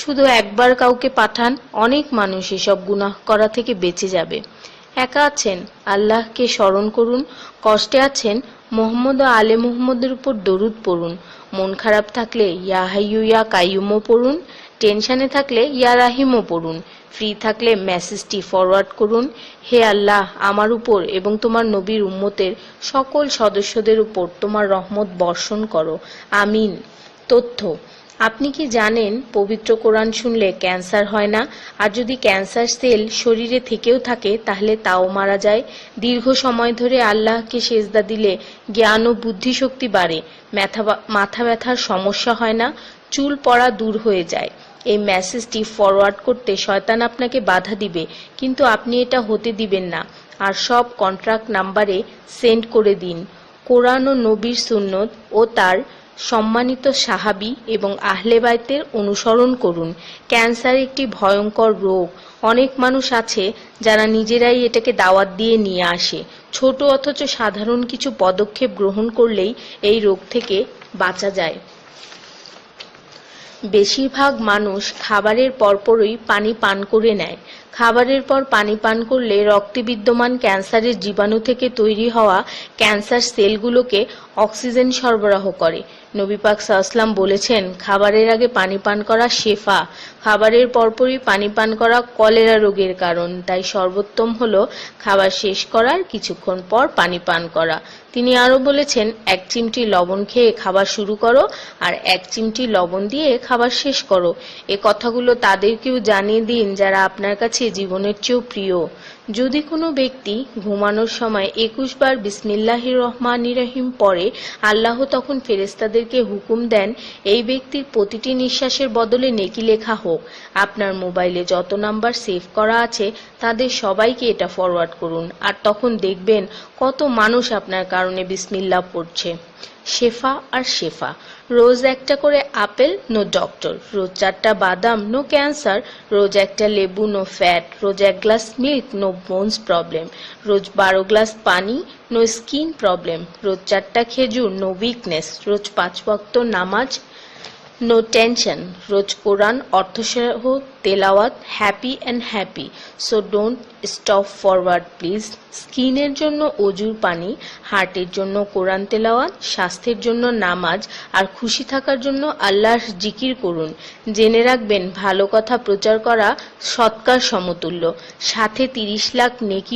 শুধু একবার কাউকে পাঠান, অনেক মানুষ এসব গুনাহ করা থেকে বেঁচে যাবে। একা আছেন, আল্লাহকে স্মরণ করুন। কষ্টে আছেন, মোহাম্মদ ও আলে মুহাম্মদের উপর দরুদ পড়ুন। মন খারাপ থাকলে ইয়া হাইয়ু ইয়া কাইয়ুমও পড়ুন। টেনশনে থাকলে ইয়া রাহিমও পড়ুন। ফ্রি থাকলে মেসেজটি ফরওয়ার্ড করুন, হে আল্লাহ, আমার উপর এবং তোমার নবীর উম্মতের সকল সদস্যদের উপর তোমার রহমত বর্ষণ করো, আমিন। তথ্য: আপনি কি জানেন পবিত্র কোরআন শুনলে ক্যান্সার হয় না? আর যদি ক্যান্সার সেল শরীরে থেকেও থাকে তাহলে তাও মারা যায়। দীর্ঘ সময় ধরে আল্লাহকে সেজদা দিলে জ্ঞান ও বুদ্ধিশক্তি বাড়ে। মাথা ব্যথার সমস্যা হয় না, চুল পড়া দূর হয়ে যায়। এই মেসেজটি ফরওয়ার্ড করতে শয়তান আপনাকে বাধা দিবে, কিন্তু আপনি এটা হতে দিবেন না। আর সব কন্ট্রাক্ট নাম্বারে সেন্ড করে দিন। কোরআন ও নবীর সুন্নত ও তার সম্মানিত সাহাবী এবং আহলে বাইতের অনুসরণ করুন। ক্যান্সার একটি ভয়ঙ্কর রোগ। অনেক মানুষ আছে যারা নিজেরাই এটাকে দাওয়াত দিয়ে নিয়ে আসে। ছোট অথচ সাধারণ কিছু পদক্ষেপ গ্রহণ করলেই এই রোগ থেকে বাঁচা যায়। বেশিরভাগ মানুষ খাবারের পরপরই পানি পান করে নেয়। খাবারের পর পানি পান করলে রক্তে বিদ্যমান ক্যান্সারের জীবাণু থেকে তৈরি হওয়া ক্যান্সার সেলগুলোকে অক্সিজেন সরবরাহ করে। নবী পাক সাল্লাল্লাহু বলেছেন, খাবারের আগে পানি পান করা শেফা। খাবারের পরপরই পানি পান করা কলেরা রোগের কারণ। তাই সর্বোত্তম হলো খাবার শেষ করার কিছুক্ষণ পর পানি পান করা। তিনি আরো বলেছেন, 1 চিমটি লবণ খেয়ে খাবার শুরু করো আর 1 চিমটি লবণ দিয়ে খাবার শেষ করো। এ কথাগুলো তাদেরকেও জানিয়ে দিন যারা আপনার কাছে জীবনের চেয়েও প্রিয়। যদি কোনো ব্যক্তি ঘুমানোর সময় 21 বার বিসমিল্লাহির রহমানির রহিম পড়ে, আল্লাহ তখন ফেরেশতাদেরকে হুকুম দেন এই ব্যক্তির প্রতিটি নিঃশ্বাসের বদলে নেকি লেখা হোক। আপনার মোবাইলে যত নাম্বার সেভ করা আছে তাদের সবাইকে এটা ফরওয়ার্ড করুন, আর তখন দেখবেন কত মানুষ আপনার কারণে বিসমিল্লাহ পড়ছে। শেফা আর শেফা। রোজ একটা করে আপেল, নো ডক্টর। রোজ 4টা বাদাম, নো ক্যান্সার। রোজ একটা লেবু, নো ফ্যাট। রোজ 1 glass milk, no bones problem. রোজ 12 গ্লাস পানি, নো স্কিন প্রবলেম। রোজ 4টা খেজুর, নো উইকনেস। রোজ 5 ওয়াক্ত নামাজ, নো টেনশন। রোজ কোরআন অর্থসহ তেলাওয়াত, happy and happy. So don't stop forward please. স্কিনের জন্য অজুর পানি, হার্টের জন্য কোরআন তেলাওয়াত, স্বাস্থ্যের জন্য নামাজ, আর খুশি থাকার জন্য আল্লাহর জিকির করুন। জেনে রাখবেন, ভালো কথা প্রচার করা সৎকার সমতুল্য, সাথে 30 লাখ নেকি